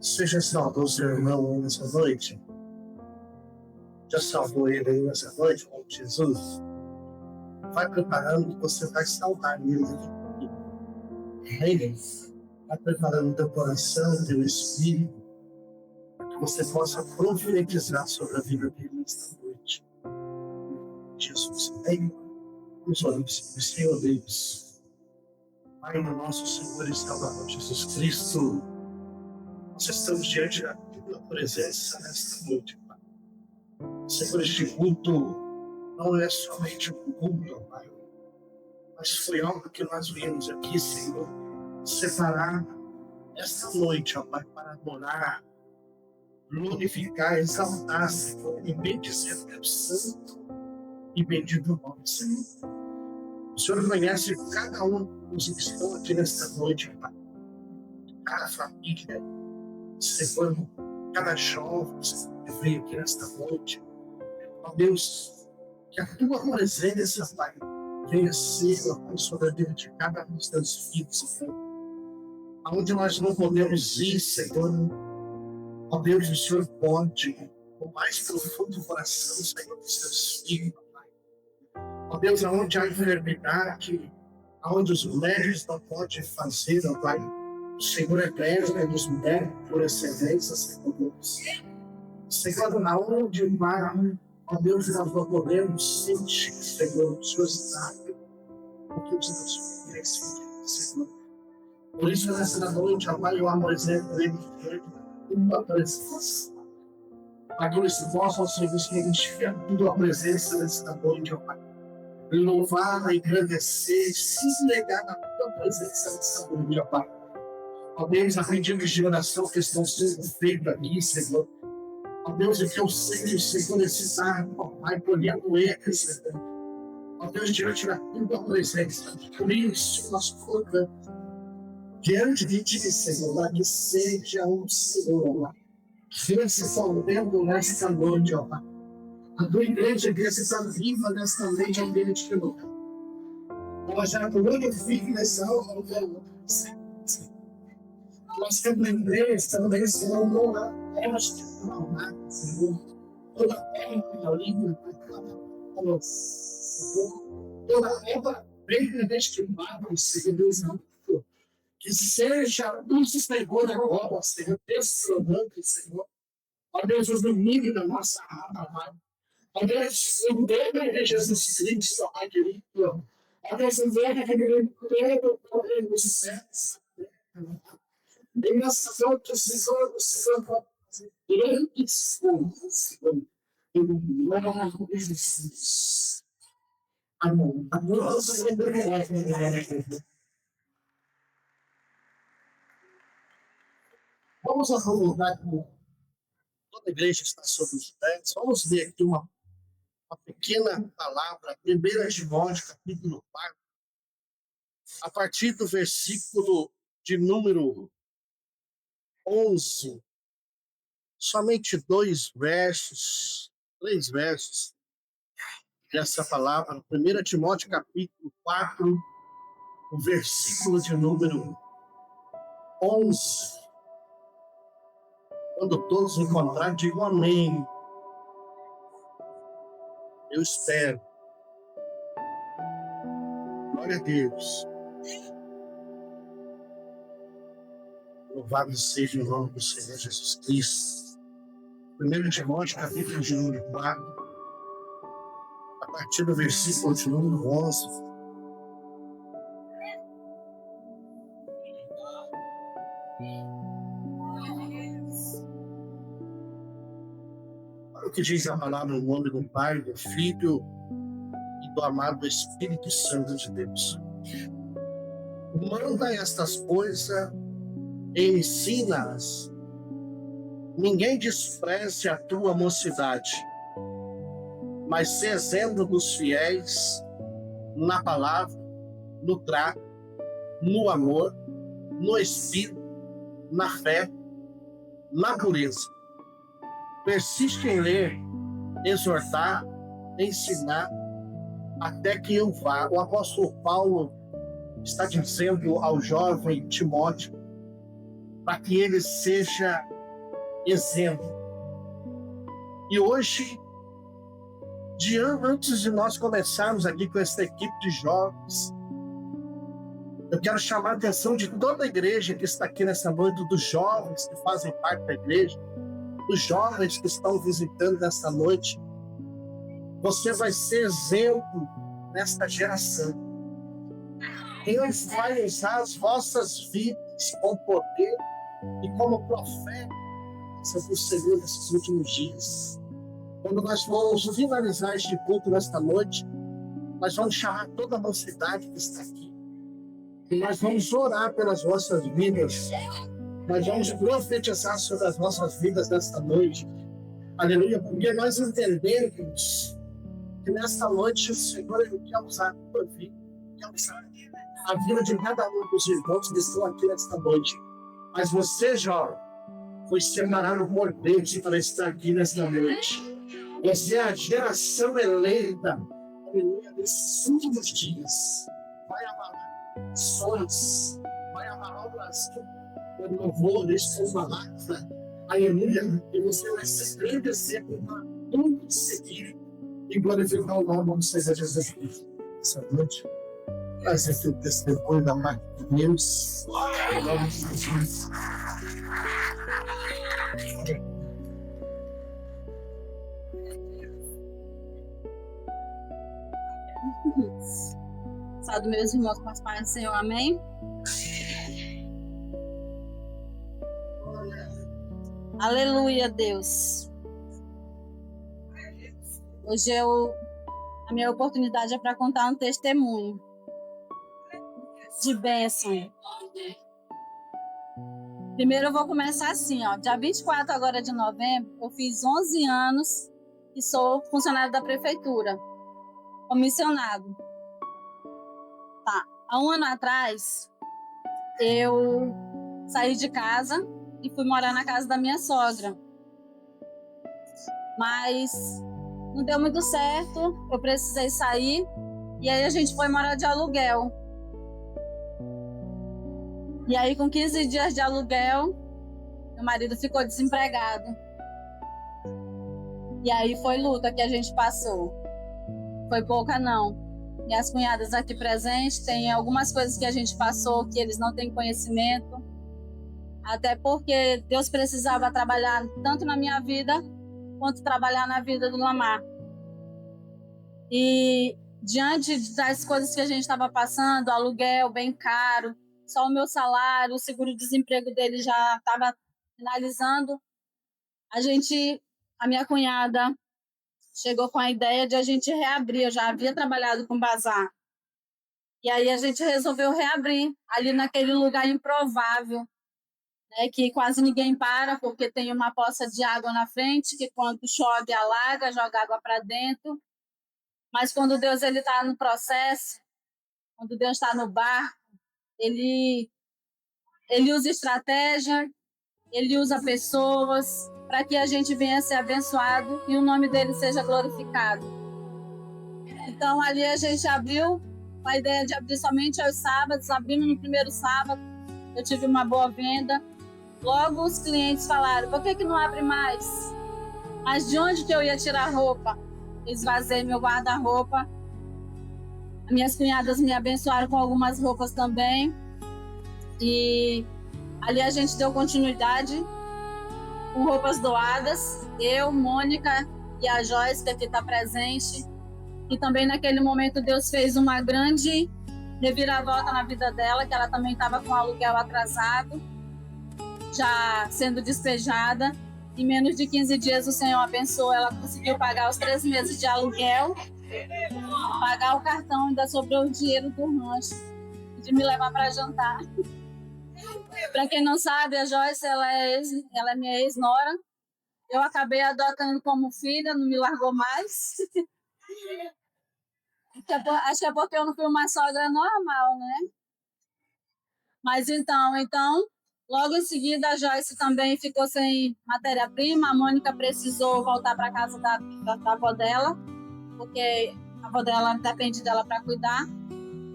Você já salvou seu irmão nessa noite? Já salvou ele aí nessa noite com Jesus? Vai preparando que você vai salvar ele. Amém? Vai preparando o teu coração, o teu espírito, para que você possa profetizar sobre a vida dele nesta noite. Jesus, Amém? Os olhos do Senhor Deus. Pai, no nosso Senhor e Salvador Jesus Cristo, nós estamos diante da tua presença nesta noite, Pai. Senhor, este culto não é somente um culto, Pai, mas foi algo que nós viemos aqui, Senhor, separar esta noite, ó Pai, para adorar, glorificar, exaltar, Senhor, e bendizer o teu santo e bendito nome, Senhor. O Senhor conhece cada um dos que estão aqui nesta noite, Pai, cada família, Senhor, cada jovem que veio aqui nesta noite. Ó Deus, que a tua presença, Pai, venha ser, ó Pai, sobre a vida de cada um dos teus filhos, Senhor. Aonde nós não podemos ir, Senhor, ó Deus, o Senhor pode, o mais profundo coração, Senhor, dos teus filhos, Pai. Ó Deus, aonde há enfermidade, aonde os médicos não podem fazer, ó Pai, o Senhor é médico, nos médicos por excelência, Senhor Deus. Senhor, aonde o mar, ó Deus, nós não podemos sentir, Senhor, o Senhor sabe o que os teus filhos pedem, Senhor. Por isso, nessa noite, ó Pai, eu apresento ele tua presença. Para que eles possam, Senhor, experimentar a tua presença nesta noite, ó Pai. Louvar, engrandecer, se negar na tua presença nesta noite, ó Pai. Ó Deus, a pedidos de oração que estão sendo feitos aqui, Senhor. Ó Deus, que eu sei que o Senhor necessitar, ó Pai, colhendo eles, Senhor. Ó Deus, diante da tua presença. Por isso, nós colocamos diante de ti, Senhor, para que seja o Senhor, ó Pai, respondendo nesta noite, ó Pai. A tua igreja que está viva nesta noite, ó Deus, de novo. Ela já glorifica nessa alma, nós repreendemos também, Senhor, toda terra que maldade, Senhor, toda terra que é livre, Senhor, toda terra bem desestimada, Senhor Deus, que seja um Senhor agora, Senhor, desfrutando, Senhor, ó Deus, os domínios da nossa alma, Pai. Ó Deus, em nome de Jesus Cristo, Pai querido, ó Deus, em nome de todo o poder dos céus, em nossa volta, Senhor, o Senhor pode fazer grandes coisas, Senhor, em nome de Jesus. Amém. Vamos aproveitar que toda a igreja está sobre os pés. Vamos ver aqui uma pequena palavra, 1 Timóteo, capítulo 4, a partir do versículo de número 11, somente 3 versos dessa palavra, 1 Timóteo capítulo 4, o versículo de número 11. Quando todos encontrarem, digam amém. Eu espero. Glória a Deus. Louvado seja o nome do Senhor Jesus Cristo. 1 Timóteo, capítulo de número 4, a partir do versículo de número 11. Olha o que diz a palavra no nome do Pai, do Filho e do amado Espírito Santo de Deus. Manda estas coisas e ensina-as. Ninguém despreze a tua mocidade, mas se exemplo dos fiéis na palavra, no trato, no amor, no espírito, na fé, na pureza. Persiste em ler, exortar, ensinar, até que eu vá. O apóstolo Paulo está dizendo ao jovem Timóteo para que ele seja exemplo. E hoje, antes de nós começarmos aqui com essa equipe de jovens, eu quero chamar a atenção de toda a igreja que está aqui nessa noite, dos jovens que fazem parte da igreja, dos jovens que estão visitando nessa noite. Você vai ser exemplo nesta geração. Deus vai usar as vossas vidas com poder e como profeta do Senhor nesses últimos dias. Quando nós vamos finalizar este culto nesta noite, nós vamos chamar toda a mocidade que está aqui. E nós vamos orar pelas vossas vidas. Nós vamos profetizar sobre as nossas vidas nesta noite. Aleluia, porque nós entendemos que nesta noite o Senhor quer usar a tua vida, quer usar a vida de cada um dos irmãos que estão aqui nesta noite. Mas você, jovem, foi separado por Deus para estar aqui nesta noite. Você é a geração eleita, aleluia, desses últimos dias. Vai abalar sonhos, vai abalar o Brasil, o louvor deste palavra, aleluia, e você vai se engrandecer com uma tudo de seguir e glorificar o nome do Senhor Jesus Cristo. Essa noite, trazer teu testemunho da marca de Deus, em nome de Jesus. Salve meus irmãos com as paz do Senhor, amém? Aleluia, Deus. Hoje a minha oportunidade é para contar um testemunho de bênção. Primeiro eu vou começar assim, ó. Dia 24 agora de novembro, eu fiz 11 anos e sou funcionário da prefeitura, comissionado. Tá. Há um ano atrás, eu saí de casa e fui morar na casa da minha sogra. Mas não deu muito certo, eu precisei sair e aí a gente foi morar de aluguel. E aí com 15 dias de aluguel, meu marido ficou desempregado. E aí foi luta que a gente passou. Foi pouca não. Minhas cunhadas aqui presentes, tem algumas coisas que a gente passou que eles não têm conhecimento. Até porque Deus precisava trabalhar tanto na minha vida quanto trabalhar na vida do Lamar. E diante das coisas que a gente estava passando, aluguel bem caro, só o meu salário, o seguro-desemprego dele já estava finalizando, a minha cunhada chegou com a ideia de a gente reabrir. Eu já havia trabalhado com bazar. E aí a gente resolveu reabrir, ali naquele lugar improvável, né, que quase ninguém para, porque tem uma poça de água na frente, que quando chove alaga, joga água para dentro. Mas quando Deus está no processo, quando Deus está no barco, ele usa estratégia, ele usa pessoas para que a gente venha a ser abençoado e o nome dele seja glorificado. Então ali a gente abriu com a ideia de abrir somente aos sábados. Abrimos no primeiro sábado, eu tive uma boa venda. Logo os clientes falaram: por que não abre mais? Mas de onde que eu ia tirar roupa? Esvaziei meu guarda-roupa. Minhas cunhadas me abençoaram com algumas roupas também. E ali a gente deu continuidade com roupas doadas. Eu, Mônica e a Joyce, que aqui está presente. E também naquele momento Deus fez uma grande reviravolta na vida dela, que ela também estava com o aluguel atrasado, já sendo despejada. Em menos de 15 dias o Senhor abençoou, ela conseguiu pagar os 3 meses de aluguel, pagar o cartão, ainda sobrou o dinheiro do rancho, de me levar para jantar. Para quem não sabe, a Joyce ela é minha ex-nora. Eu acabei adotando como filha, não me largou mais. Acho que é porque eu não fui uma sogra normal, né? Mas então, logo em seguida a Joyce também ficou sem matéria-prima. A Mônica precisou voltar para casa da avó dela, porque a avó dela depende dela para cuidar.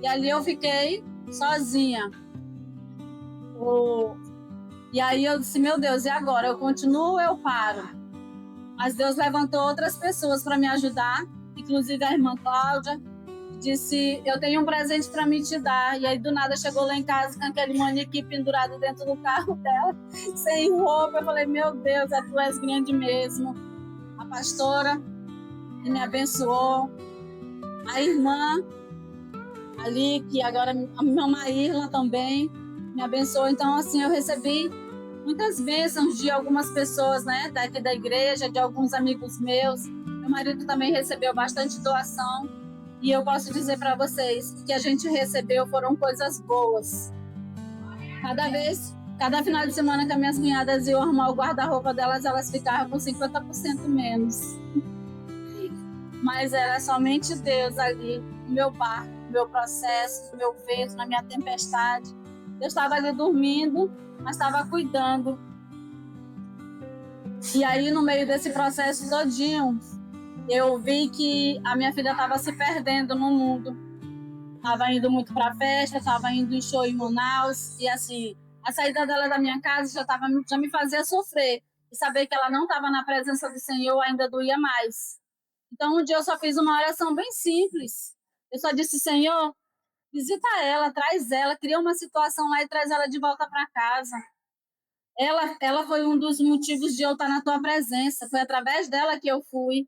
E ali eu fiquei sozinha. E aí eu disse, meu Deus, e agora? Eu continuo ou eu paro? Mas Deus levantou outras pessoas para me ajudar, inclusive a irmã Cláudia, disse, eu tenho um presente para me te dar. E aí do nada chegou lá em casa com aquele manequim pendurado dentro do carro dela, sem roupa. Eu falei, meu Deus, tu és grande mesmo. A pastora que me abençoou, a irmã ali, que agora a minha Maírla também me abençoou. Então, assim, eu recebi muitas bênçãos de algumas pessoas, né, daqui da igreja, de alguns amigos meus. Meu marido também recebeu bastante doação. E eu posso dizer para vocês que a gente recebeu foram coisas boas. Cada final de semana que as minhas cunhadas iam arrumar o guarda-roupa delas, elas ficavam com 50% menos. Mas era somente Deus ali, no meu barco, no meu processo, no meu vento, na minha tempestade. Eu estava ali dormindo, mas estava cuidando. E aí, no meio desse processo todinho, eu vi que a minha filha estava se perdendo no mundo. Estava indo muito para festa, estava indo em show em Manaus. E assim, a saída dela da minha casa já me fazia sofrer. E saber que ela não estava na presença do Senhor ainda doía mais. Então, um dia eu só fiz uma oração bem simples. Eu só disse, Senhor, visita ela, traz ela, cria uma situação lá e traz ela de volta para casa. Ela foi um dos motivos de eu estar na tua presença. Foi através dela que eu fui.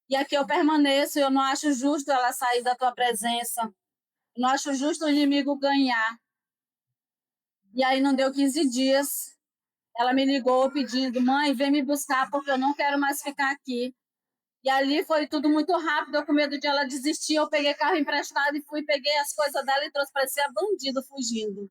E aqui eu permaneço. Eu não acho justo ela sair da tua presença. Eu não acho justo o inimigo ganhar. E aí não deu 15 dias. Ela me ligou pedindo, mãe, vem me buscar porque eu não quero mais ficar aqui. E ali foi tudo muito rápido, eu com medo de ela desistir, eu peguei carro emprestado e fui, peguei as coisas dela e trouxe, parecia bandido fugindo.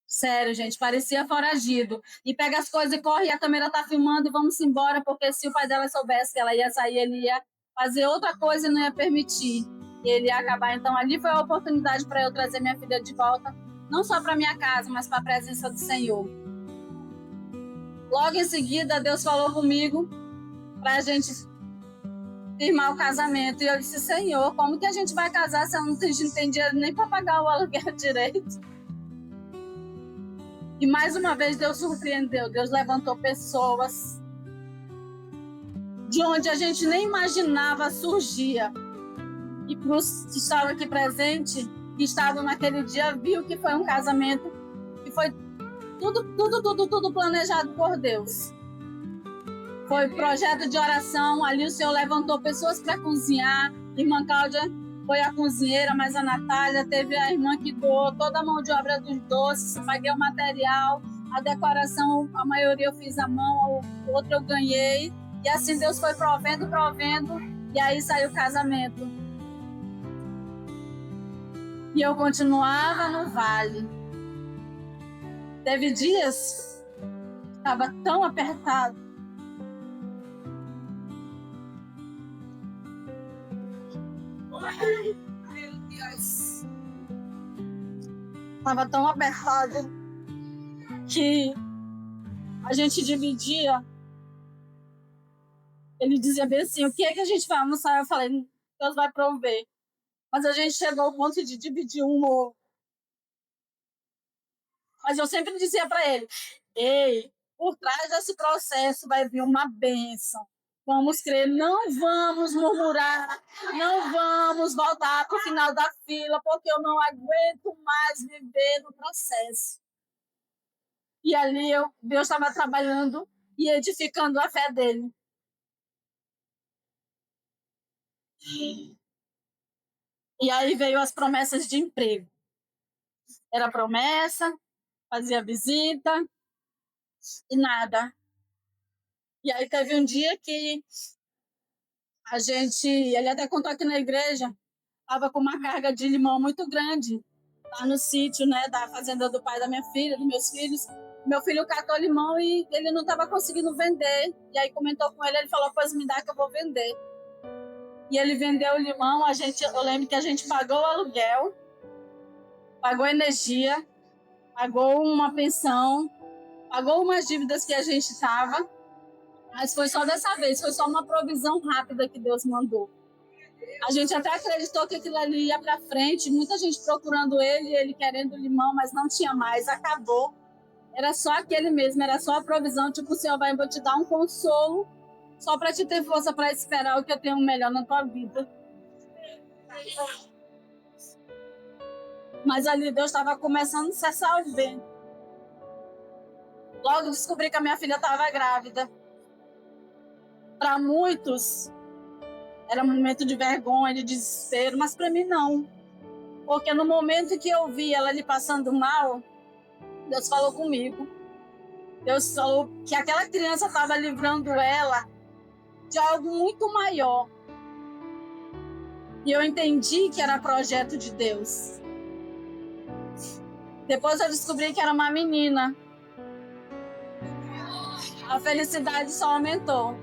Sério, gente, parecia foragido. E pega as coisas e corre, e a câmera tá filmando e vamos embora, porque se o pai dela soubesse que ela ia sair, ele ia fazer outra coisa e não ia permitir. E ele ia acabar. Então ali foi a oportunidade para eu trazer minha filha de volta, não só para minha casa, mas para a presença do Senhor. Logo em seguida, Deus falou comigo para a gente firmar o casamento. E eu disse, Senhor, como que a gente vai casar se eu não tem dinheiro nem para pagar o aluguel direito? E mais uma vez Deus surpreendeu. Deus levantou pessoas de onde a gente nem imaginava surgia. E para os que estavam aqui presentes, que estavam naquele dia, viu que foi um casamento que foi tudo planejado por Deus. Foi projeto de oração, ali o Senhor levantou pessoas para cozinhar. Irmã Cláudia foi a cozinheira, mas a Natália teve a irmã que doou toda a mão de obra dos doces, paguei o material, a decoração, a maioria eu fiz à mão, o outro eu ganhei. E assim Deus foi provendo, e aí saiu o casamento. E eu continuava no vale. Teve dias que estava tão apertado. Meu Deus. Estava tão apertado que a gente dividia. Ele dizia bem assim, o que é que a gente vai almoçar? Eu falei, Deus vai prover. Mas a gente chegou ao ponto de dividir um ovo. Mas eu sempre dizia para ele, ei, por trás desse processo vai vir uma bênção. Vamos crer, não vamos murmurar, não vamos voltar para o final da fila, porque eu não aguento mais viver no processo. E ali Deus estava trabalhando e edificando a fé dele. E aí veio as promessas de emprego. Era promessa, fazia visita e nada. E aí teve um dia que ele até contou aqui na igreja, estava com uma carga de limão muito grande lá no sítio, né, da fazenda do pai da minha filha, dos meus filhos. Meu filho catou limão e ele não estava conseguindo vender. E aí comentou com ele, ele falou, pois me dá que eu vou vender. E ele vendeu o limão, eu lembro que a gente pagou o aluguel, pagou energia, pagou uma pensão, pagou umas dívidas que a gente estava, mas foi só dessa vez, foi só uma provisão rápida que Deus mandou. A gente até acreditou que aquilo ali ia para frente, muita gente procurando ele querendo limão, mas não tinha mais, acabou. Era só aquele mesmo, era só a provisão, tipo, o Senhor vai te dar um consolo, só para te ter força para esperar o que eu tenho melhor na tua vida. Mas ali Deus estava começando a cessar o vento. Logo descobri que a minha filha estava grávida. Para muitos, era um momento de vergonha, de desespero, mas para mim não. Porque no momento que eu vi ela ali passando mal, Deus falou comigo. Deus falou que aquela criança estava livrando ela de algo muito maior. E eu entendi que era projeto de Deus. Depois eu descobri que era uma menina. A felicidade só aumentou.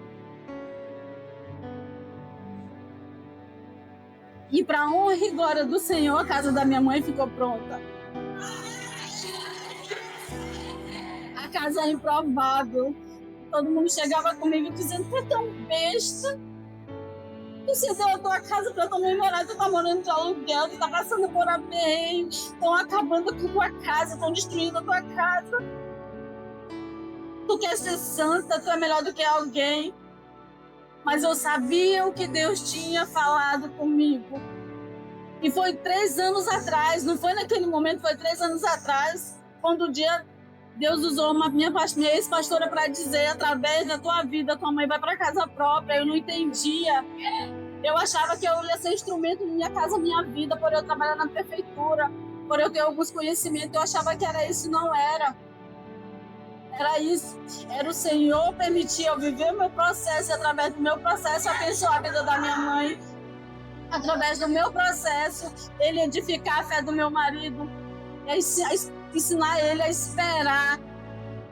E para a honra e glória do Senhor, a casa da minha mãe ficou pronta. A casa é improvável. Todo mundo chegava comigo dizendo: "Tu é tão besta. Tu cedeu a tua casa para tua mãe morar, tu tá morando de aluguel, tu tá passando por APM, estão acabando com tua casa, estão destruindo a tua casa. Tu quer ser santa, tu é melhor do que alguém." Mas eu sabia o que Deus tinha falado comigo. E foi 3 anos atrás, não foi naquele momento, foi 3 anos atrás, quando um dia Deus usou minha ex-pastora para dizer: através da tua vida, tua mãe vai para casa própria. Eu não entendia. Eu achava que eu ia ser instrumento de Minha Casa Minha Vida, por eu trabalhar na prefeitura, por eu ter alguns conhecimentos. Eu achava que era isso, não era. Era isso. Era o Senhor permitir eu viver o meu processo, e através do meu processo abençoar a vida da minha mãe. Através do meu processo, Ele edificar a fé do meu marido, ensinar ele a esperar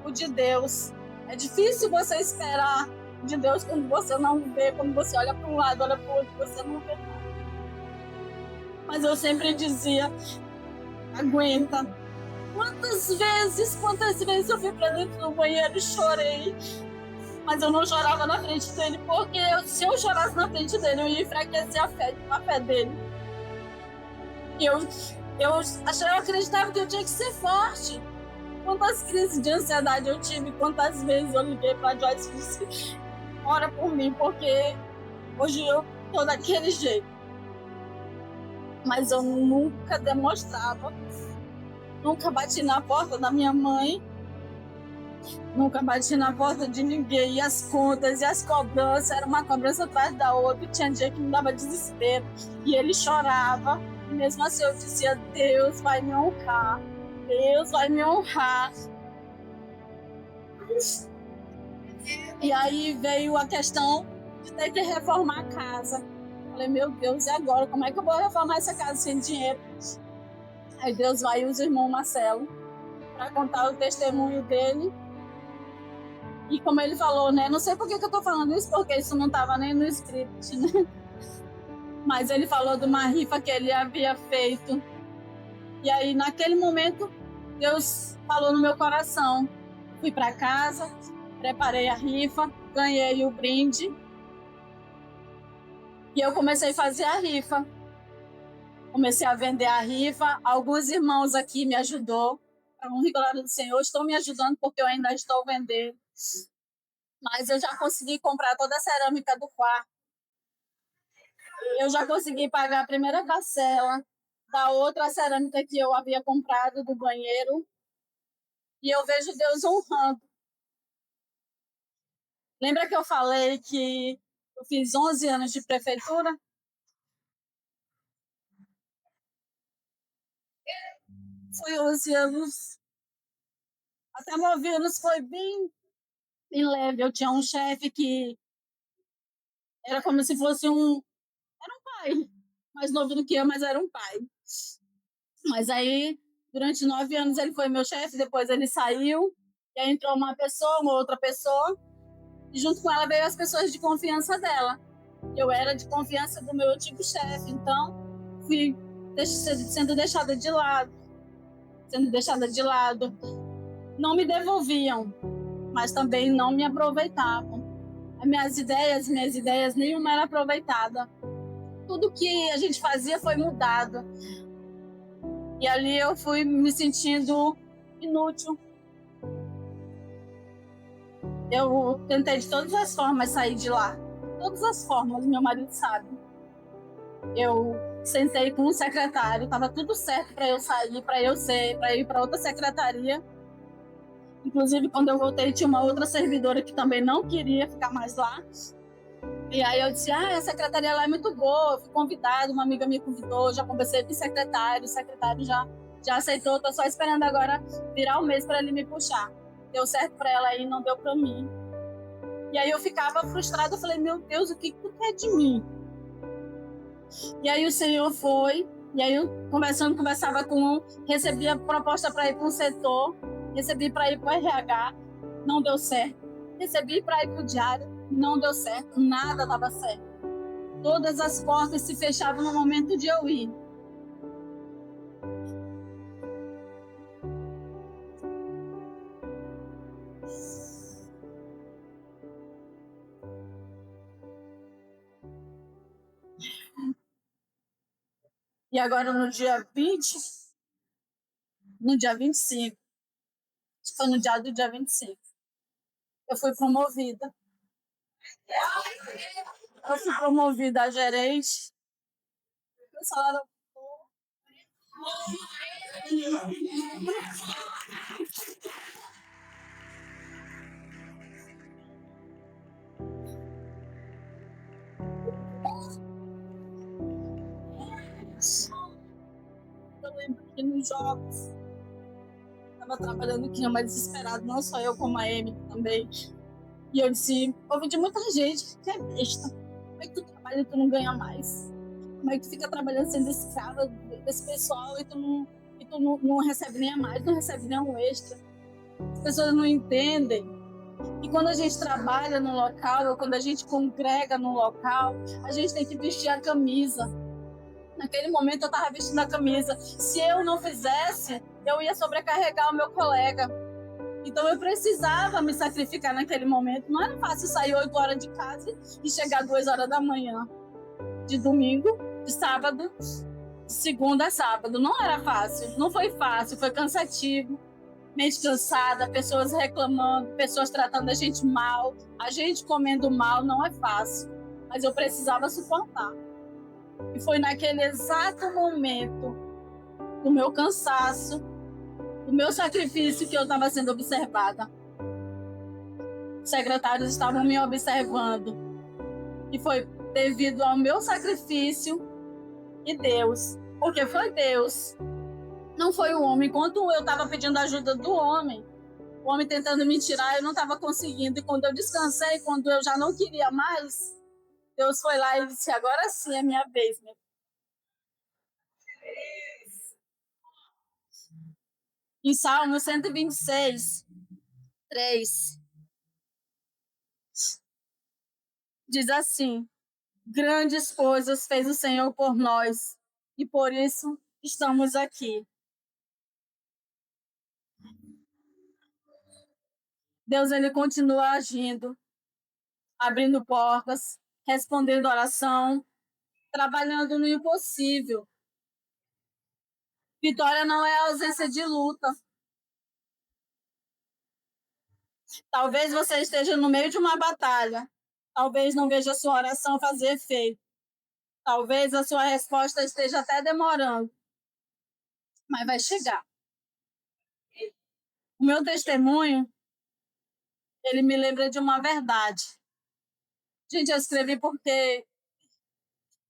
o de Deus. É difícil você esperar o de Deus quando você não vê, quando você olha para um lado, olha para o outro, você não vê nada. Mas eu sempre dizia: aguenta. Quantas vezes eu fui para dentro do banheiro e chorei. Mas eu não chorava na frente dele, porque se eu chorasse na frente dele, eu ia enfraquecer a fé dele. E eu acreditava que eu tinha que ser forte. Quantas crises de ansiedade eu tive, quantas vezes eu liguei para a Joyce e disse: ora por mim, porque hoje eu estou daquele jeito. Mas eu nunca demonstrava, nunca bati na porta da minha mãe, nunca bati na porta de ninguém. E as contas e as cobranças, era uma cobrança atrás da outra. E tinha dia que me dava desespero. E ele chorava. E mesmo assim eu dizia: Deus vai me honrar. Deus vai me honrar. E aí veio a questão de ter que reformar a casa. Falei: meu Deus, e agora? Como é que eu vou reformar essa casa sem dinheiro? Aí Deus vai e usa o irmão Marcelo para contar o testemunho dele. E como ele falou, né? Não sei por que eu tô falando isso, porque isso não estava nem no script, né? Mas ele falou de uma rifa que ele havia feito. E aí, naquele momento, Deus falou no meu coração. Fui para casa, preparei a rifa, ganhei o brinde. E eu comecei a fazer a rifa. Comecei a vender a rifa. Alguns irmãos aqui me ajudou. Para honra e glória do Senhor, estão me ajudando porque eu ainda estou vendendo. Mas eu já consegui comprar toda a cerâmica do quarto. Eu já consegui pagar a primeira parcela da outra cerâmica que eu havia comprado do banheiro. E eu vejo Deus honrando. Lembra que eu falei que eu fiz 11 anos de prefeitura? Foi 11 anos. Até 9 anos foi bem leve. Eu tinha um chefe que era como se fosse um pai. Mais novo do que eu, mas era um pai. Mas aí, durante 9 anos, ele foi meu chefe, depois ele saiu, e aí entrou uma outra pessoa, e junto com ela veio as pessoas de confiança dela. Eu era de confiança do meu antigo chefe, então fui sendo deixada de lado. Não me devolviam, mas também não me aproveitavam. As minhas ideias, nenhuma era aproveitada. Tudo que a gente fazia foi mudado. E ali eu fui me sentindo inútil. Eu tentei de todas as formas sair de lá. Todas as formas, meu marido sabe. Eu sentei com o secretário, estava tudo certo para eu sair, para eu ir para outra secretaria. Inclusive, quando eu voltei, tinha uma outra servidora que também não queria ficar mais lá. E aí eu disse, a secretaria lá é muito boa, eu fui convidada, uma amiga me convidou, já conversei com o secretário já aceitou, estou só esperando agora virar o mês para ele me puxar. Deu certo para ela aí, não deu para mim. E aí eu ficava frustrada, eu falei, meu Deus, o que tu quer de mim? E aí o Senhor foi, e aí eu conversava com um, recebi a proposta para ir para um setor, recebi para ir para o RH, não deu certo. Recebi para ir para o diário, não deu certo, nada dava certo. Todas as portas se fechavam no momento de eu ir. E agora no dia 25, foi no dia 25, eu fui promovida. Eu fui promovida a gerente. O salário eu lembro que nos jogos estava trabalhando que mais desesperado, não só eu como a Amy também. E eu disse, ouvi de muita gente que é besta. Como é que tu trabalha e tu não ganha mais? Como é que tu fica trabalhando sendo escrava desse pessoal e tu não recebe nem a mais, não recebe nem um extra? As pessoas não entendem. E quando a gente trabalha no local, ou quando a gente congrega no local, a gente tem que vestir a camisa. Naquele momento eu estava vestindo a camisa. Se eu não fizesse, eu ia sobrecarregar o meu colega. Então eu precisava me sacrificar naquele momento. Não era fácil sair 8 horas de casa e chegar 2 horas da manhã. De domingo, de sábado, de segunda a sábado. Não era fácil. Não foi fácil, foi cansativo. Mente cansada, pessoas reclamando, pessoas tratando a gente mal. A gente comendo mal não é fácil. Mas eu precisava suportar. E foi naquele exato momento do meu cansaço, do meu sacrifício, que eu estava sendo observada. Os secretários estavam me observando. E foi devido ao meu sacrifício e Deus. Porque foi Deus. Não foi o homem. Enquanto eu estava pedindo ajuda do homem, o homem tentando me tirar, eu não estava conseguindo. E quando eu descansei, quando eu já não queria mais, Deus foi lá e disse, agora sim é minha vez, meu. Em Salmo 126, 3, diz assim, grandes coisas fez o Senhor por nós, e por isso estamos aqui. Deus, ele continua agindo, abrindo portas, respondendo oração, trabalhando no impossível. Vitória não é ausência de luta. Talvez você esteja no meio de uma batalha. Talvez não veja a sua oração fazer efeito. Talvez a sua resposta esteja até demorando. Mas vai chegar. O meu testemunho, ele me lembra de uma verdade. Gente, eu escrevi porque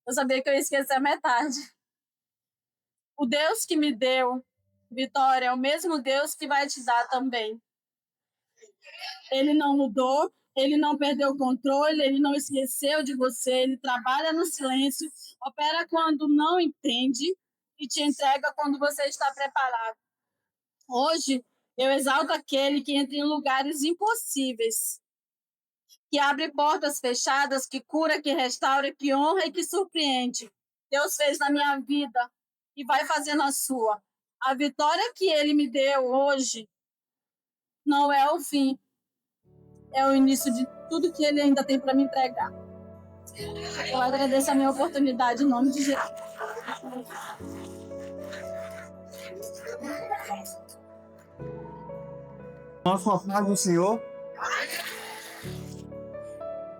eu sabia que eu ia esquecer a metade. O Deus que me deu vitória é o mesmo Deus que vai te dar também. Ele não mudou, ele não perdeu o controle, ele não esqueceu de você, ele trabalha no silêncio, opera quando não entende e te entrega quando você está preparado. Hoje, eu exalto aquele que entra em lugares impossíveis, que abre portas fechadas, que cura, que restaura, que honra e que surpreende. Deus fez na minha vida e vai fazer na sua. A vitória que ele me deu hoje não é o fim, é o início de tudo que ele ainda tem para me entregar. Eu agradeço a minha oportunidade em nome de Jesus. Nossa paz do Senhor.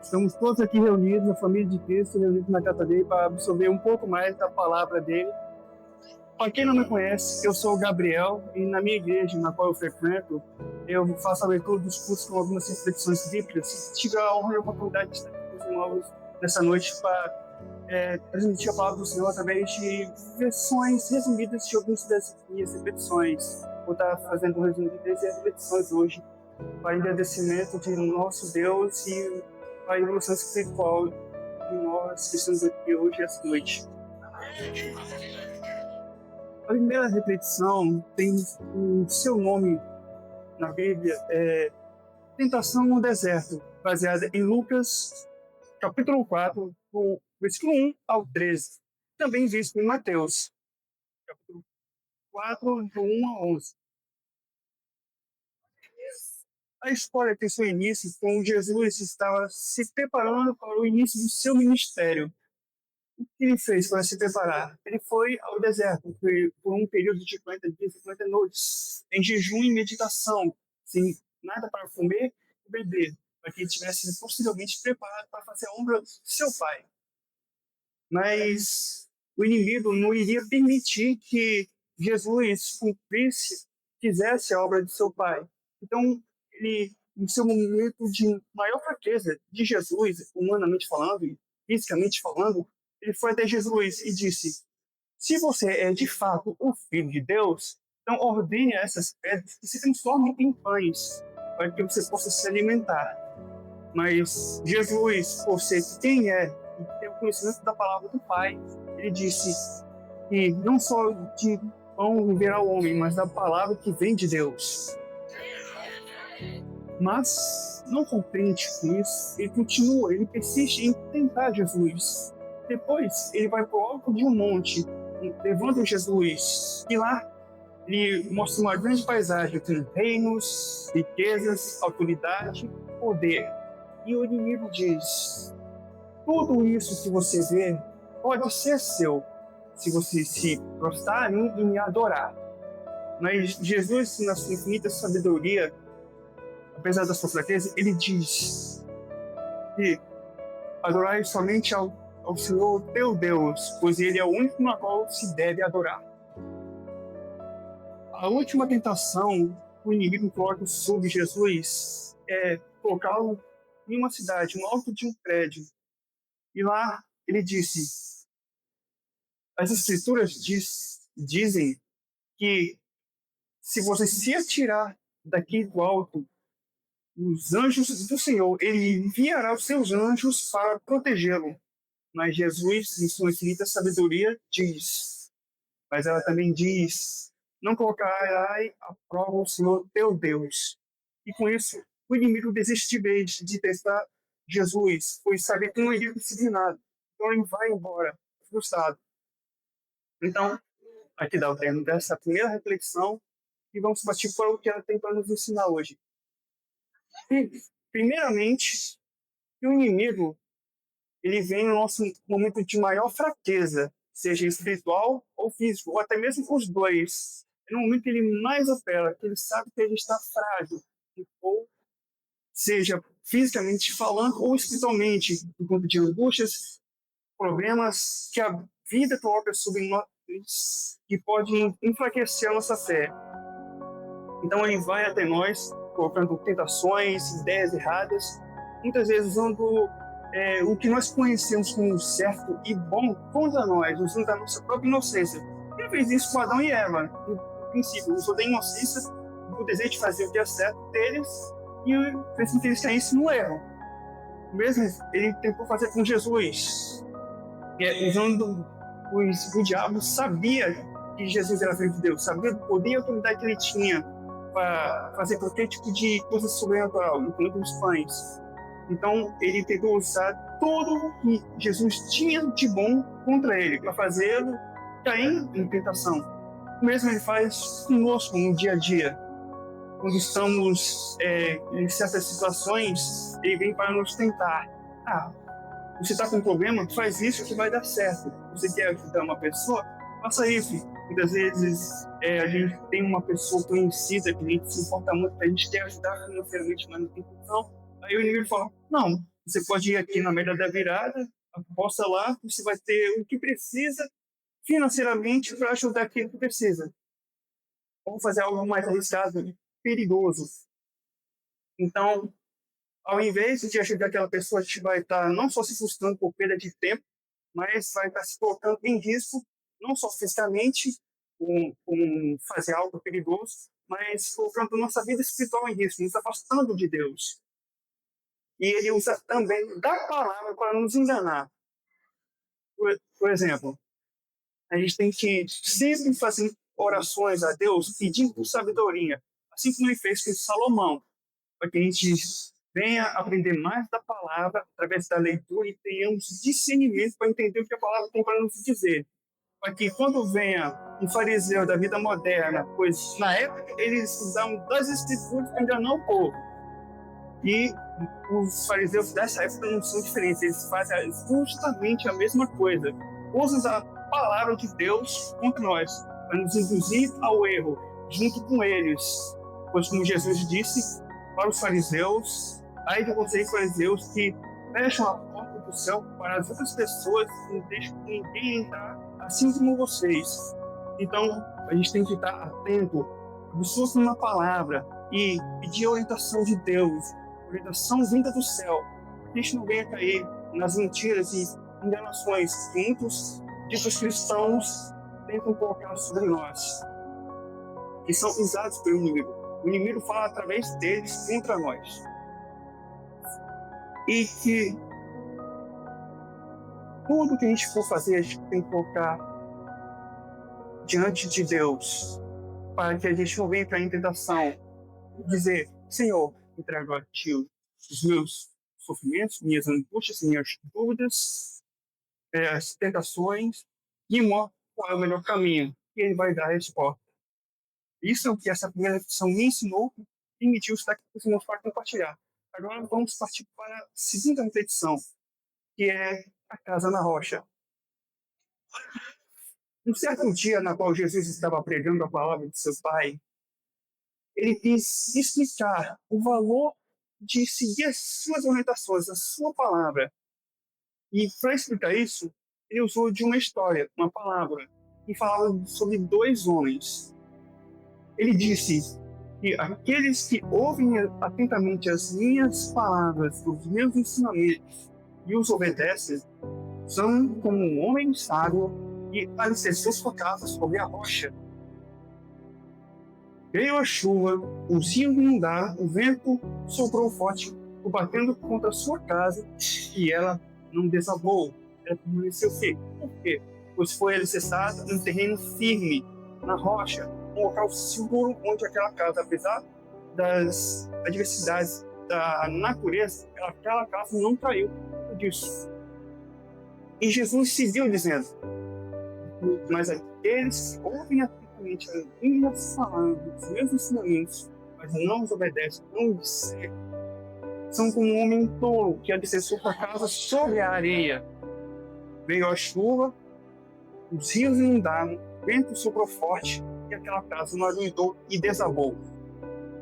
Estamos todos aqui reunidos, a família de Cristo, reunidos na casa dele para absorver um pouco mais da palavra dele. Para quem não me conhece, eu sou o Gabriel e na minha igreja, na qual eu frequento, eu faço a leitura dos cursos com algumas reflexões bíblicas. Se tiver a honra e a oportunidade de estar aqui com os irmãos nessa noite para transmitir a palavra do Senhor através de versões resumidas de algumas das minhas reflexões. Vou estar fazendo um resumo de 10 reflexões hoje para agradecimento de nosso Deus e para a evolução espiritual de nós que estamos aqui hoje essa noite. A primeira reflexão tem o seu nome na Bíblia, Tentação no Deserto, baseada em Lucas, capítulo 4, do versículo 1 ao 13. Também visto em Mateus, capítulo 4, do 1 a 11. A história tem seu início quando Jesus estava se preparando para o início do seu ministério. O que ele fez para se preparar? Ele foi ao deserto por um período de 50 dias, 50 noites, em jejum e meditação, sem nada para comer e beber, para que ele estivesse possivelmente preparado para fazer a obra do seu pai. Mas o inimigo não iria permitir que Jesus fizesse a obra de seu pai. Então, ele, no seu momento de maior fraqueza de Jesus, humanamente falando e fisicamente falando, ele foi até Jesus e disse: se você é de fato o Filho de Deus, então ordene a essas pedras que se transformem em pães, para que você possa se alimentar. Mas Jesus, por ser quem é e ter o conhecimento da palavra do Pai, ele disse que não só de pão viverá o homem, mas da palavra que vem de Deus. Mas não contente com isso, ele continua, ele persiste em tentar Jesus. Depois, ele vai para o alto de um monte, levando Jesus, e lá ele mostra uma grande paisagem com reinos, riquezas, autoridade, poder. E o inimigo diz: tudo isso que você vê pode ser seu, se você se prostrar e me adorar. Mas Jesus, na sua infinita sabedoria, apesar da sua fraqueza, ele diz que adorai somente ao Senhor teu Deus, pois ele é o único na qual se deve adorar. A última tentação que o inimigo coloca sobre Jesus é colocá-lo em uma cidade, no alto de um prédio. E lá ele disse: as escrituras dizem que se você se atirar daqui do alto, os anjos do Senhor, ele enviará os seus anjos para protegê-lo. Mas Jesus, em sua infinita sabedoria, diz, mas ela também diz: não colocarás à prova o Senhor teu Deus. E com isso, o inimigo desiste de vez de testar Jesus, pois sabe que não iria conseguir nada. Então ele vai embora, frustrado. Então, aqui dá o termo dessa primeira reflexão e vamos partir para o que ela tem para nos ensinar hoje. E, primeiramente, o inimigo ele vem no nosso momento de maior fraqueza, seja espiritual ou físico, ou até mesmo os dois. É no momento que ele mais opera, que ele sabe que ele está frágil, ou seja, fisicamente falando ou espiritualmente, por conta de angústias, problemas que a vida coloca sobre nós, que podem enfraquecer a nossa fé. Então ele vai até nós, colocando tentações, ideias erradas, muitas vezes usando o que nós conhecemos como certo e bom contra nós, usando da nossa própria inocência. Ele fez isso com Adão e Eva. No princípio, usou da inocência, do desejo de fazer o que é certo deles, e fez com que eles caíssem no erro. Mesmo ele tentou fazer com Jesus, usando o diabo sabia que Jesus era filho de Deus, sabia do poder e autoridade que ele tinha para fazer qualquer tipo de coisa sobrenatural, incluindo os pães. Então, ele tentou usar tudo o que Jesus tinha de bom contra ele, para fazê-lo cair em tentação. O mesmo ele faz conosco no dia a dia. Quando estamos em certas situações, ele vem para nos tentar. Você está com um problema? Faz isso que vai dar certo. Você quer ajudar uma pessoa? Faça isso. Muitas vezes a gente tem uma pessoa conhecida que a gente se importa muito, que a gente quer ajudar financeiramente, mas não tem função. Aí o inimigo fala: não, Você pode ir aqui na Média da Virada, aposta lá, você vai ter o que precisa financeiramente para ajudar aquele que precisa. Vamos fazer algo mais arriscado e perigoso. Então, ao invés de ajudar aquela pessoa, a gente vai estar não só se frustrando por perda de tempo, mas vai estar se colocando em risco, não só fisicamente, com fazer algo perigoso, mas colocando nossa vida espiritual em risco, nos afastando de Deus. E ele usa também da palavra para nos enganar. Por exemplo, a gente tem que sempre fazer orações a Deus pedindo por sabedoria, assim como ele fez com Salomão, para que a gente venha aprender mais da palavra através da leitura e tenhamos discernimento para entender o que a palavra tem para nos dizer. Para que quando venha um fariseu da vida moderna, pois na época eles usavam das escrituras para enganar o povo. E os fariseus dessa época não são diferentes, eles fazem justamente a mesma coisa. Usam a palavra de Deus contra nós, para nos induzir ao erro, junto com eles. Pois como Jesus disse para os fariseus, ai de vocês fariseus que fecham a porta do céu para as outras pessoas e não deixam ninguém entrar, assim como vocês. Então, a gente tem que estar atento, absorto na palavra e pedir a orientação de Deus, orientação vinda do céu, para que a gente não venha cair nas mentiras e enganações que muitos ditos cristãos tentam colocar sobre nós, que são usados pelo inimigo. O inimigo fala através deles contra nós. E que tudo que a gente for fazer, a gente tem que colocar diante de Deus, para que a gente não venha cair em tentação. Dizer, Senhor, entrego a Ti os meus sofrimentos, minhas angústias, minhas dúvidas, as tentações, e mostra qual é o melhor caminho, e Ele vai dar a resposta. Isso é o que essa primeira reflexão me ensinou e permitiu estar aqui com os irmãos para compartilhar. Agora vamos partir para a segunda reflexão, que é a casa na rocha. Um certo dia, na qual Jesus estava pregando a palavra de seu Pai, ele quis explicar o valor de seguir as suas orientações, a sua palavra. E para explicar isso, ele usou de uma história, uma palavra, que falava sobre dois homens. Ele disse que aqueles que ouvem atentamente as minhas palavras, os meus ensinamentos, e os obedecem, são como um homem sábio que alicerçou sua casa sobre a rocha. Veio a chuva, os rios inundaram, o vento soprou forte, batendo contra a sua casa, e ela não desabou. Ela permaneceu firme. Por quê? Pois foi alicerçada no terreno firme, na rocha, um local seguro onde aquela casa, apesar das adversidades da natureza, aquela casa não caiu disso. E Jesus seguiu dizendo, mas aqueles que ouvem atentamente as minhas palavras, os meus ensinamentos, mas não os obedecem, não os seguem, são como um homem tolo que alicerçou sua casa sobre a areia. Veio a chuva, os rios inundaram, o vento soprou forte e aquela casa não aguentou e desabou,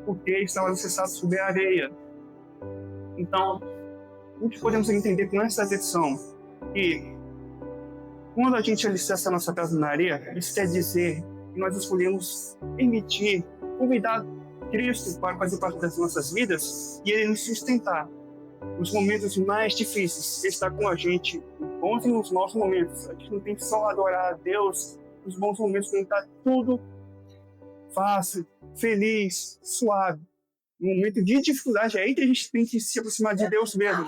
porque estava alicerçado sobre a areia. Então, o que podemos entender com essa lição? Que quando a gente alicerça a nossa casa na areia, isso quer dizer que nós escolhemos permitir, convidar Cristo para fazer parte das nossas vidas e Ele nos sustentar nos momentos mais difíceis. Ele está com a gente nos bons e nos maus momentos. A gente não tem que só adorar a Deus nos bons momentos, quando está tudo fácil, feliz, suave. No momento de dificuldade, é aí que a gente tem que se aproximar de Deus mesmo.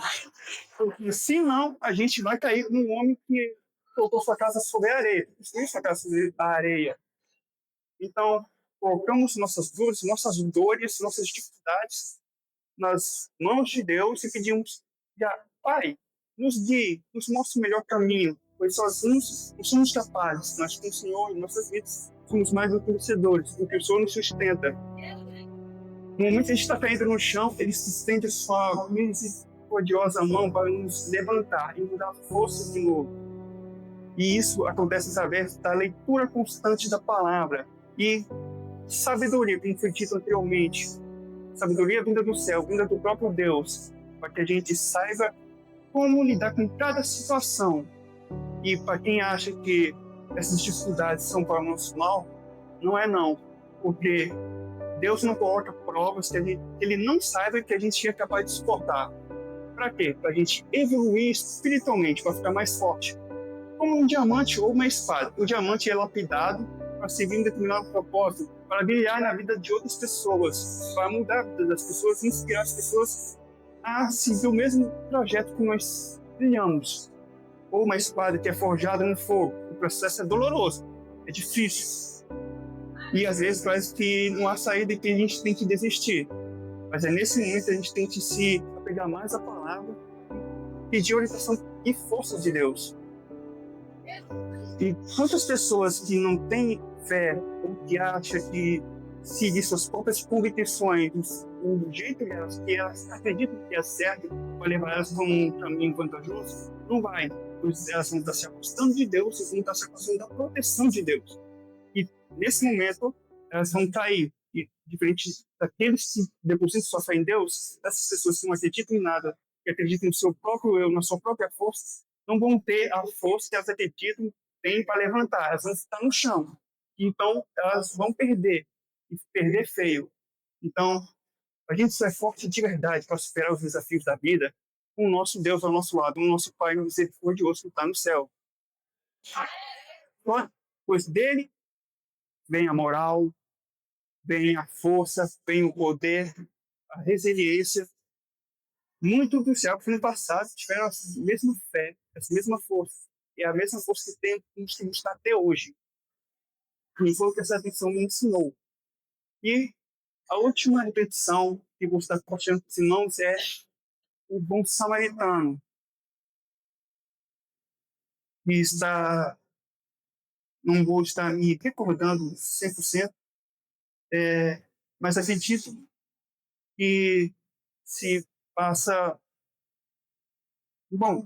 Porque senão, a gente vai cair num homem que colocou sua casa sobre a areia, construiu sua casa sobre a areia. Então, colocamos nossas dúvidas, nossas dores, nossas dificuldades nas mãos de Deus e pedimos, Pai, nos guie, nos mostre o melhor caminho, pois sozinhos não somos capazes, mas com o Senhor em nossas vidas somos mais do que vencedores, porque o Senhor nos sustenta. No momento que a gente está caindo no chão, Ele se estende a sua misericordiosa mão para nos levantar e nos dar força de novo. E isso acontece através da leitura constante da palavra e sabedoria, como foi dito anteriormente. Sabedoria vinda do céu, vinda do próprio Deus, para que a gente saiba como lidar com cada situação. E para quem acha que essas dificuldades são para o nosso mal, não é não. Porque Deus não coloca provas que Ele não saiba que a gente é capaz de suportar. Para quê? Para a gente evoluir espiritualmente, para ficar mais forte. Como um diamante ou uma espada. O diamante é lapidado para servir um determinado propósito, para brilhar na vida de outras pessoas, para mudar a vida das pessoas, inspirar as pessoas a seguir o mesmo projeto que nós brilhamos. Ou uma espada que é forjada no fogo. O processo é doloroso, é difícil. E às vezes parece que não há saída e que a gente tem que desistir. Mas é nesse momento que a gente tem que se apegar mais à palavra, pedir orientação e força de Deus. E quantas pessoas que não têm fé ou que acham que seguir suas próprias convicções do jeito que elas acreditam que é certo, vai levar elas por um caminho vantajoso, não vai. Pois elas vão estar se afastando de Deus e vão estar se afastando da proteção de Deus. E nesse momento, elas vão cair. E diferente daqueles que depositam sua fé em Deus, essas pessoas que não acreditam em nada, que acreditam no seu próprio eu, na sua própria força, não vão ter a força que elas acreditam tem para levantar. Elas vão estar no chão. Então, elas vão perder. E perder feio. Então, a gente só é forte de verdade para superar os desafios da vida com o nosso Deus ao nosso lado, o nosso Pai misericordioso que está no céu. Pois dele vem a moral, vem a força, vem o poder, a resiliência. Muitos dos céus no passado tiveram a mesma fé, essa mesma força. E a mesma força que temos até hoje. E foi o que essa atenção me ensinou. E a última repetição que vou estar compartilhando com os irmãos é o bom samaritano. Que está, não vou estar me recordando 100%, mas acredito que se passa... Bom,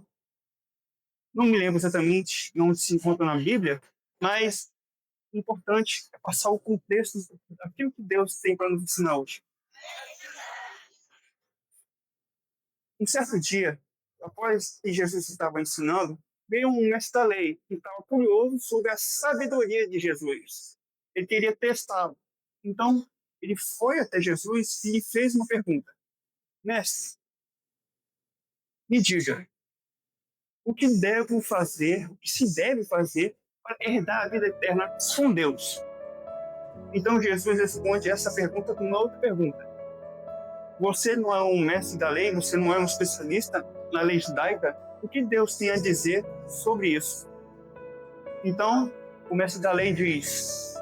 não me lembro exatamente onde se encontra na Bíblia, mas o importante é passar o contexto daquilo que Deus tem para nos ensinar hoje. Um certo dia, após que Jesus estava ensinando, veio um mestre da lei que estava curioso sobre a sabedoria de Jesus. Ele queria testá-lo. Então, ele foi até Jesus e lhe fez uma pergunta. Mestre, me diga, o que devo fazer, o que se deve fazer para herdar a vida eterna com Deus? Então Jesus responde essa pergunta com uma outra pergunta. Você não é um mestre da lei, você não é um especialista na lei judaica, o que Deus tem a dizer sobre isso? Então, o mestre da lei diz: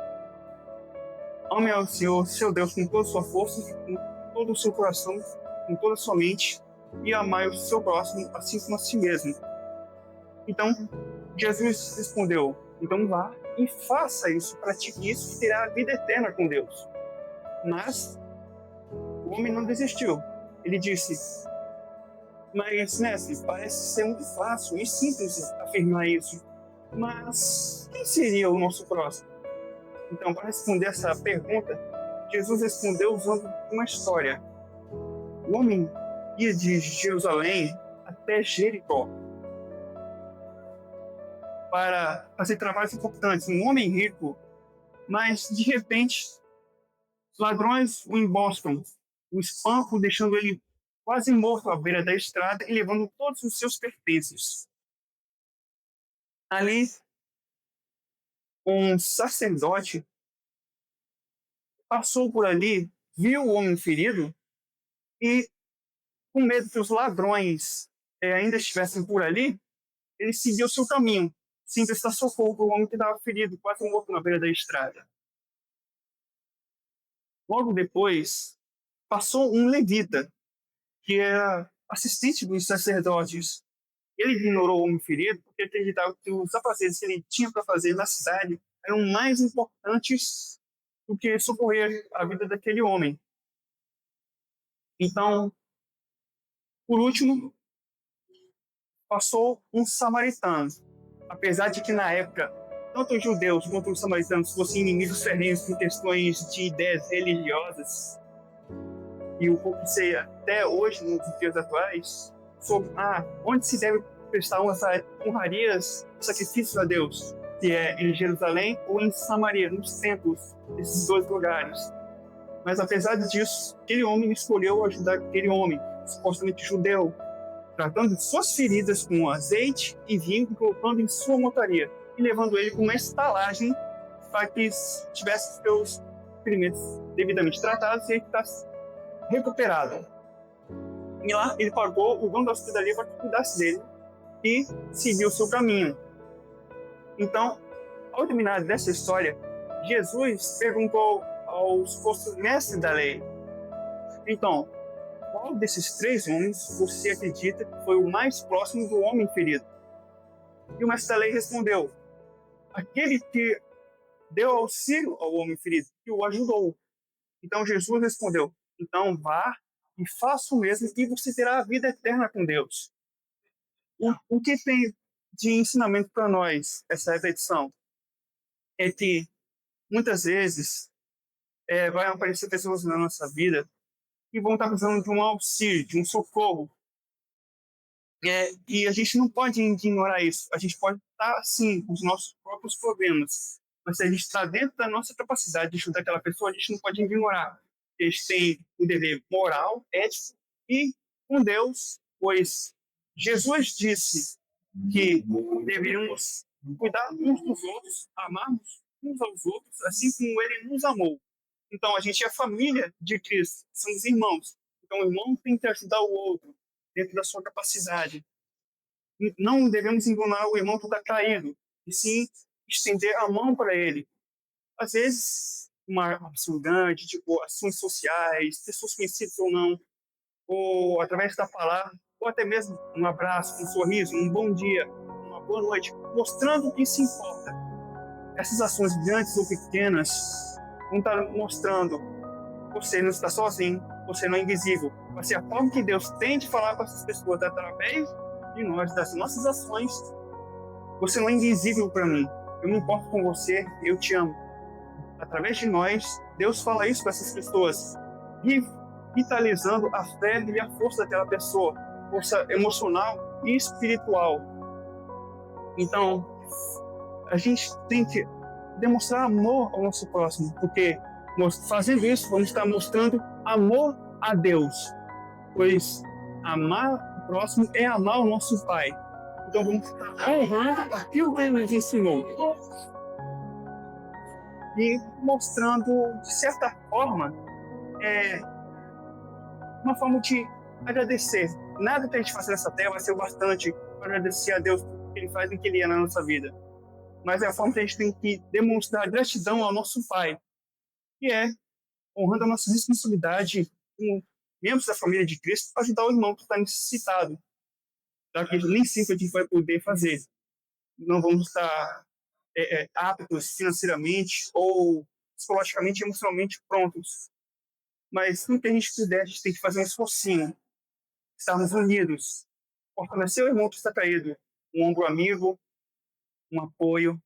ame ao Senhor, seu Deus, com toda a sua força, com todo o seu coração, com toda a sua mente, e amai o seu próximo assim como a si mesmo. Então, Jesus respondeu: então vá e faça isso, pratique isso, e terá a vida eterna com Deus. Mas o homem não desistiu. Ele disse: mas, mestre, parece ser muito fácil e simples afirmar isso. Mas quem seria o nosso próximo? Então, para responder essa pergunta, Jesus respondeu usando uma história. O homem ia de Jerusalém até Jericó para fazer trabalhos importantes. Um homem rico, mas de repente os ladrões o emboscam, o espancam, deixando ele quase morto à beira da estrada e levando todos os seus pertences. Ali, um sacerdote passou por ali, viu o homem ferido e, com medo que os ladrões ainda estivessem por ali, ele seguiu seu caminho, sem prestar socorro para o homem que estava ferido, quase morto na beira da estrada. Logo depois, passou um levita, que era assistente dos sacerdotes. Ele ignorou o homem ferido porque acreditava que os afazeres que ele tinha para fazer na cidade eram mais importantes do que socorrer a vida daquele homem. Então, por último, passou um samaritano. Apesar de que na época, tanto os judeus quanto os samaritanos fossem inimigos ferrenhos em questões de ideias religiosas, e o pouco que sei até hoje, nos dias atuais, sobre onde se deve prestar honrarias, sacrifícios a Deus, se é em Jerusalém ou em Samaria, nos templos, esses dois lugares. Mas apesar disso, aquele homem escolheu ajudar aquele homem, supostamente judeu, tratando de suas feridas com azeite e vinho e colocando em sua montaria e levando ele com uma estalagem para que tivesse seus ferimentos devidamente tratados e ele ficasse recuperado. E lá ele pagou o dono da hospedaria para que cuidasse dele e seguiu o seu caminho. Então, ao terminar dessa história, Jesus perguntou aos supostos mestres da lei: então, qual desses 3 homens você acredita que foi o mais próximo do homem ferido? E o mestre da lei respondeu: aquele que deu auxílio ao homem ferido, que o ajudou. Então Jesus respondeu: então vá e faça o mesmo e você terá a vida eterna com Deus. O que tem de ensinamento para nós essa repetição é que muitas vezes vai aparecer pessoas na nossa vida que vão estar precisando de um auxílio, de um socorro. E a gente não pode ignorar isso. A gente pode estar, sim, com os nossos próprios problemas. Mas se a gente está dentro da nossa capacidade de ajudar aquela pessoa, a gente não pode ignorar. A gente tem um dever moral, ético e com Deus, pois Jesus disse que deveríamos cuidar uns dos outros, amarmos uns aos outros, assim como Ele nos amou. Então, a gente é a família de Cristo, somos irmãos. Então, o irmão tem que ajudar o outro dentro da sua capacidade. Não devemos ignorar o irmão que está caído, e sim estender a mão para ele. Às vezes, uma absurdante, tipo ações sociais, pessoas conhecidas ou não, ou através da palavra, ou até mesmo um abraço, um sorriso, um bom dia, uma boa noite, mostrando que se importa. Essas ações grandes ou pequenas vão estar mostrando: você não está sozinho, você não é invisível. Vai ser a forma que Deus tem de falar com essas pessoas através de nós, das nossas ações. Você não é invisível para mim. Eu me importo com você, eu te amo. Através de nós, Deus fala isso para essas pessoas, vitalizando a fé e a força daquela pessoa, força emocional e espiritual. Então, a gente tem que demonstrar amor ao nosso próximo, porque fazendo isso, vamos estar mostrando amor a Deus, pois amar o próximo é amar o nosso Pai. Então vamos estar honrando aquilo que Ele nos ensinou e mostrando, de certa forma, uma forma de agradecer. Nada que a gente faça nessa terra vai ser o bastante para agradecer a Deus por que Ele faz e que Ele é na nossa vida. Mas é a forma que a gente tem que demonstrar gratidão ao nosso Pai, que é honrando a nossa responsabilidade como membros da família de Cristo, ajudar o irmão que está necessitado, já que nem sempre a gente vai poder fazer. Não vamos estar aptos financeiramente ou psicologicamente, emocionalmente prontos. Mas tudo que a gente puder, a gente tem que fazer um esforcinho, estarmos unidos, fortalecer o irmão que está caído, um ombro amigo, um apoio,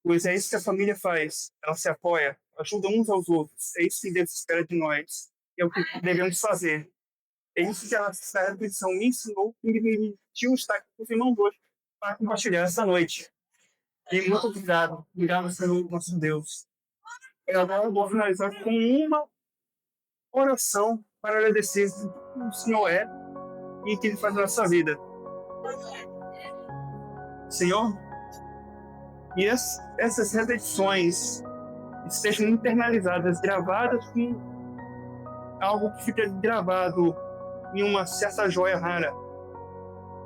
pois é isso que a família faz. Ela se apoia, ajuda uns aos outros. É isso que Deus espera de nós. É o que devemos fazer. É isso que a repetição me ensinou e me permitiu estar com os irmãos hoje para compartilhar essa noite. E muito obrigado. Obrigado, Senhor, nosso Deus. Eu agora vou finalizar com uma oração para agradecer o que o Senhor é e o que Ele faz na nossa vida. Senhor, e essas repetições estejam internalizadas, gravadas com algo que fica gravado em uma certa joia rara.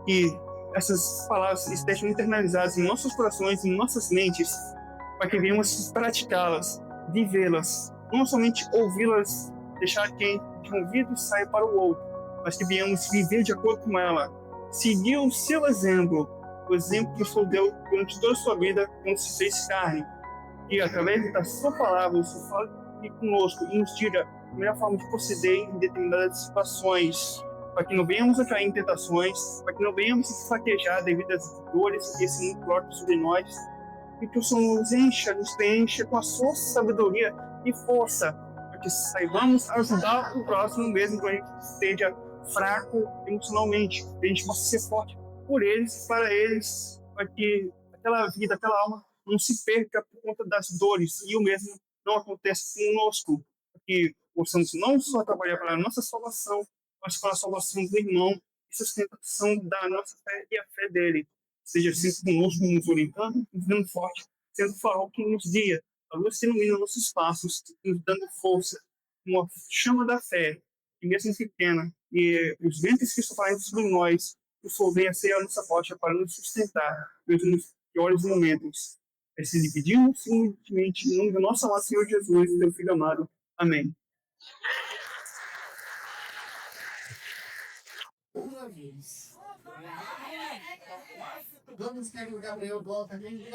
E essas palavras estejam internalizadas em nossos corações, em nossas mentes, para que venhamos praticá-las, vivê-las, não somente ouvi-las, deixar que de um ouvido saia para o outro, mas que venhamos viver de acordo com ela, seguir o seu exemplo, o exemplo que o Senhor deu durante toda a sua vida, quando se fez carne, e através da sua palavra, o Senhor fala conosco e nos tira a melhor forma de proceder em determinadas situações, para que não venhamos a cair em tentações, para que não venhamos a fraquejar devido às dores que esse mundo coloca sobre nós, e que o Senhor nos preencha com a sua sabedoria e força, para que saibamos ajudar o próximo mesmo que a gente esteja fraco emocionalmente, que a gente possa ser forte por eles, para que aquela vida, aquela alma não se perca por conta das dores, e o mesmo não acontece conosco, que possamos não só trabalhar para a nossa salvação, mas para a salvação do irmão e sustentação da nossa fé e a fé dele. Seja sempre conosco, nos orientando, nos dando forte, sendo o farol que nos guia, a luz que ilumina nossos passos, nos dando força, uma chama da fé, e mesmo pequena, e os ventos que sopram sobre nós, o Senhor venha ser a nossa rocha para nos sustentar, mesmo nos piores momentos. Se dividimos simplesmente em nome do nosso amado Senhor Jesus, teu Filho amado. Amém. Uma vez. Vamos querer o Gabriel volta, amém?